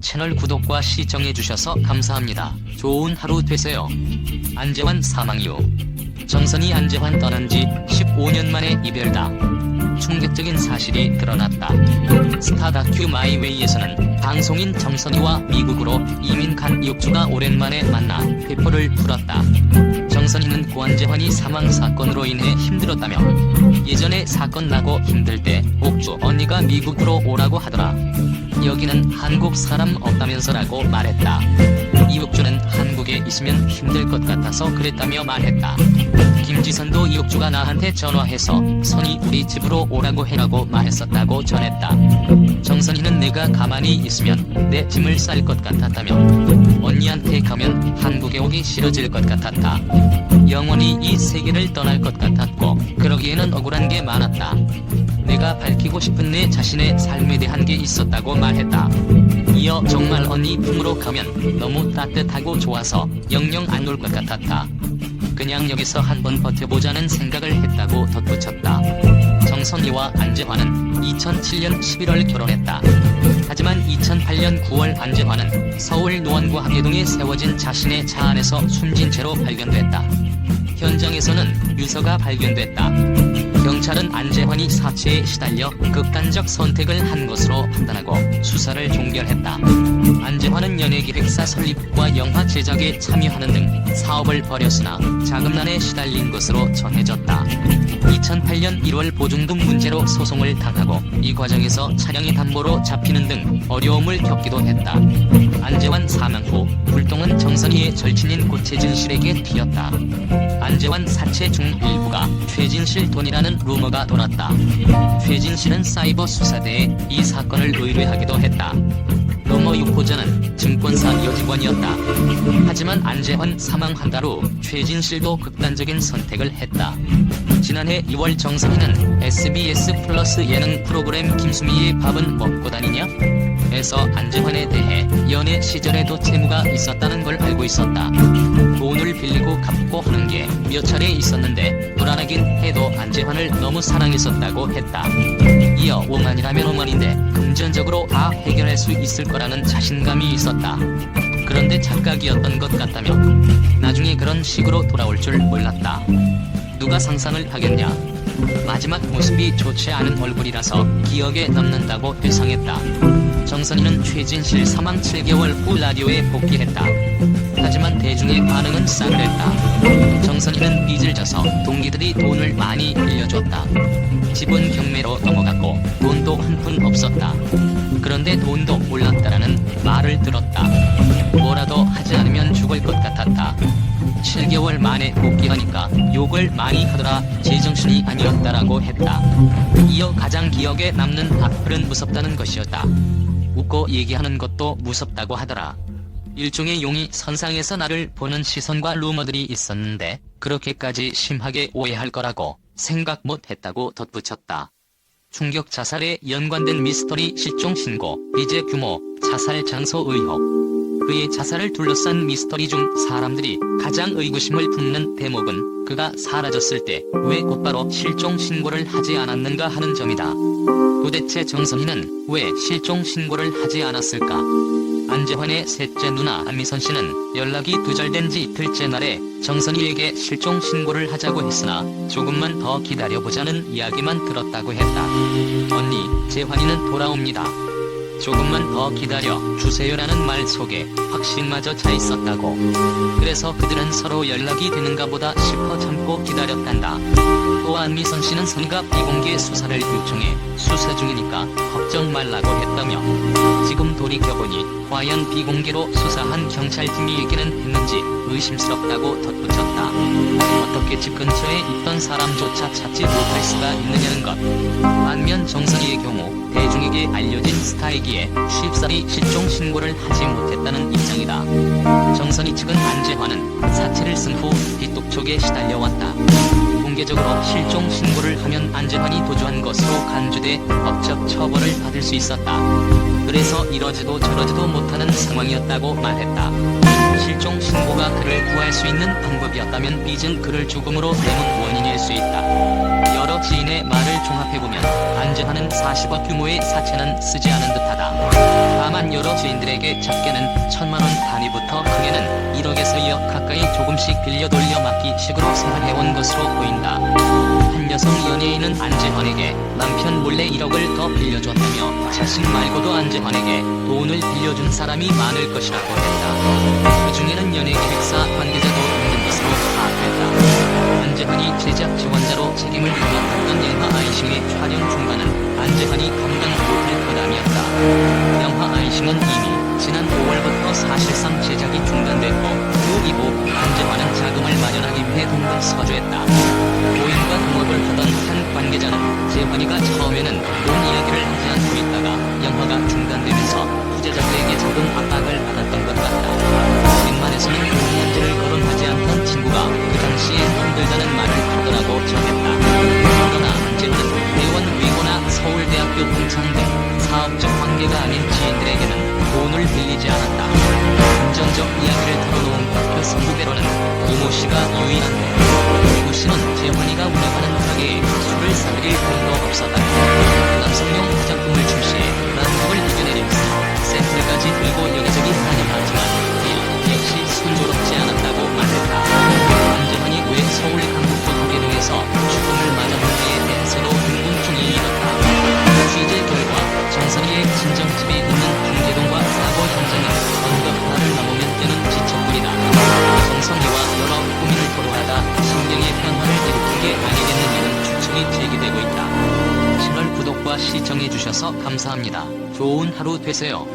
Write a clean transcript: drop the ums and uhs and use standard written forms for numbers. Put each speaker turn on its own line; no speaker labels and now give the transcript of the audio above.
채널 구독과 시청해주셔서 감사합니다. 좋은 하루 되세요. 안재환 사망 이후 정선이 안재환 떠난 지 15년 만에 이별다. 충격적인 사실이 드러났다. 스타 다큐 마이웨이에서는 방송인 정선이와 미국으로 이민 간 이옥주가 오랜만에 만나 회포를 풀었다. 정선이는 고안재환이 사망 사건으로 인해 힘들었다며 예전에 사건 나고 힘들 때 옥주 언니가 미국으로 오라고 하더라. 여기는 한국 사람 없다면서라고 말했다. 이옥주는 한국에 있으면 힘들 것 같아서 그랬다며 말했다. 김지선도 이옥주가 나한테 전화해서 선이 우리 집으로 오라고 해라고 말했었다고 전했다. 정선이는 내가 가만히 있으면 내 짐을 쌀 것 같았다며 언니한테 가면 한국에 오기 싫어질 것 같았다. 영원히 이 세계를 떠날 것 같았고 그러기에는 억울한 게 많았다. 내가 밝히고 싶은 내 자신의 삶에 대한 게 있었다고 말했다. 이어 정말 언니 품으로 가면 너무 따뜻하고 좋아서 영영 안 올 것 같았다. 그냥 여기서 한번 버텨보자는 생각을 했다고 덧붙였다. 정선이와 안재환은 2007년 11월 결혼했다. 하지만 2008년 9월 안재환은 서울 노원구 하계동에 세워진 자신의 차 안에서 숨진 채로 발견됐다. 현장에서는 유서가 발견됐다. 경찰은 안재환이 사체에 시달려 극단적 선택을 한 것으로 판단하고 수사를 종결했다. 안재환은 연예기획사 설립과 영화 제작에 참여하는 등 사업을 벌였으나 자금난에 시달린 것으로 전해졌다. 2008년 1월 보증금 문제로 소송을 당하고 이 과정에서 차량의 담보로 잡히는 등 어려움을 겪기도 했다. 안재환 사망 후 불똥은 정선이의 절친인 고채진실에게 튀었다. 안재환 사체 중 일부가 최진실 돈이라는 루머가 돌았다. 최진실은 사이버 수사대에 이 사건을 의뢰하기도 했다. 루머 유포자는 증권사 여직원이었다. 하지만 안재환 사망 한 달 후 최진실도 극단적인 선택을 했다. 지난해 2월 정선이는 SBS 플러스 예능 프로그램 김수미의 밥은 먹고 다니냐? 에서 안재환에 대해 연애 시절에도 채무가 있었다는 걸 알고 있었다. 돈을 빌리고 갚고 하는 게 몇 차례 있었는데 불안하긴 해도 안재환을 너무 사랑했었다고 했다. 이어 오만이라면 오만인데 금전적으로 다 해결할 수 있을 거라는 자신감이 있었다. 그런데 착각이었던 것 같다며 나중에 그런 식으로 돌아올 줄 몰랐다. 누가 상상을 하겠냐. 마지막 모습이 좋지 않은 얼굴이라서 기억에 남는다고 회상했다. 정선이는 최진실 사망 7개월 후 라디오에 복귀했다. 하지만 대중의 반응은 싸늘했다. 정선이는 빚을 져서 동기들이 돈을 많이 빌려줬다. 집은 경매로 넘어갔고 돈도 한 푼 없었다. 그런데 돈도 몰랐다라는 말을 들었다. 뭐라도 하지 않으면 죽을 것 같았다. 7개월 만에 복귀하니까 욕을 많이 하더라. 제정신이 아니었다라고 했다. 이어 가장 기억에 남는 악플은 무섭다는 것이었다. 웃고 얘기하는 것도 무섭다고 하더라. 일종의 용이 선상에서 나를 보는 시선과 루머들이 있었는데 그렇게까지 심하게 오해할 거라고 생각 못했다고 덧붙였다. 충격 자살에 연관된 미스터리 실종 신고, 빚의 규모, 자살 장소 의혹. 그의 자살을 둘러싼 미스터리 중 사람들이 가장 의구심을 품는 대목은 그가 사라졌을 때 왜 곧바로 실종 신고를 하지 않았는가 하는 점이다. 도대체 정선이는 왜 실종 신고를 하지 않았을까? 안재환의 셋째 누나 안미선 씨는 연락이 두절된 지 이틀째 날에 정선이에게 실종 신고를 하자고 했으나 조금만 더 기다려보자는 이야기만 들었다고 했다. 언니, 재환이는 돌아옵니다. 조금만 더 기다려 주세요라는 말 속에 확신마저 차 있었다고. 그래서 그들은 서로 연락이 되는가 보다 싶어 참고 기다렸단다. 또 안미선 씨는 선가 비공개 수사를 요청해 수사 중이니까 걱정 말라고 했다며 지금 돌이켜보니 과연 비공개로 수사한 경찰팀이 얘기는 했는지 의심스럽다고 덧붙였다. 어떻게 집 근처에 있던 사람조차 찾지 못할 수가 있느냐는 것. 반면 정선이의 경우 대중에게 알려진 스타이기에 쉽사리 실종 신고를 하지 못했다는 입장이다. 정선이 측은 안재환은 사체를 쓴 후 빚독촉에 시달려왔다. 공개적으로 실종 신고를 하면 안재환이 도주한 것으로 간주돼 법적 처벌을 받을 수 있었다. 그래서 이러지도 저러지도 못하는 상황이었다고 말했다. 실종 신고가 그를 구할 수 있는 방법이었다면 빚은 그를 죽음으로 내몬 원인일 수 있다. 여러 지인의 말을 종합해보면 안재환은 40억 규모의 사채는 쓰지 않은 듯하다. 다만 여러 지인들에게 작게는 1,000만 원 단위부터 크게는 1억에서 2억 가까이 조금씩 빌려 돌려막기 식으로 생활해온 것으로 보인다. 한 여성 연예인은 안재환에게 남편 몰래 1억을 더 빌려줬다며 자식 말고도 안재환에게 돈을 빌려준 사람이 많을 것이라고 했다. 그 중에는 연예기획사 관계자도 있는 것으로 파악했다. 안재환이 제작 지원자로 책임을 맡았던 영화 아이싱의 촬영 중간은 안재환이 감당 못할 부담이었다. 영화 아이싱은 이미 지난 5월부터 사실상 제작이 중단됐고 그 이후 안재환은 자금을 마련하기 위해 돈을 서주했다. 고인과 동업을 하던 한 관계자는 재환이가 처음에는 돈 이야기를 하지 않고 있다가 영화가 중단되면서 후제자들에게 자금 압박을 받았던 것 같다. 웬만해서는 돈 문제를 거론하지 않던 친구가 그 당시에 힘들다는 말을 하더라고 전했다. 그러나 안재환은 대원 외고나 서울대학교 동창 등 사업적 관계가 아닌 지인들에게는 돈을 빌리지 않았다. 금전적 이야기를 털어놓은 그 선후배로는 이모 씨가 유일한데 이모 씨는 재환이가 운영하는 가게에 술을 사드릴 돈도 없었다. 남성용 화장품을 출시해 난국을 이겨내면서 세트까지 들고 여기저기 다녀봤지만 일 역시 순조롭지 않았다고 말했다. 안재환이 왜 서울 강북구 도계동에서 죽음을 맞았는지에 대해서도 궁금증이 일었다. 취재 결과 정선이의 친정집에 있는 중계동과 사고 현장에 언덕 하나를 넘으면 되는 지척물이다. 정선이와 여러 고민을 토로하다 신경의 변화를 일으킨 게 아니겠느냐는 추측이 제기되고 있다. 채널 구독과 시청해주셔서 감사합니다. 좋은 하루 되세요.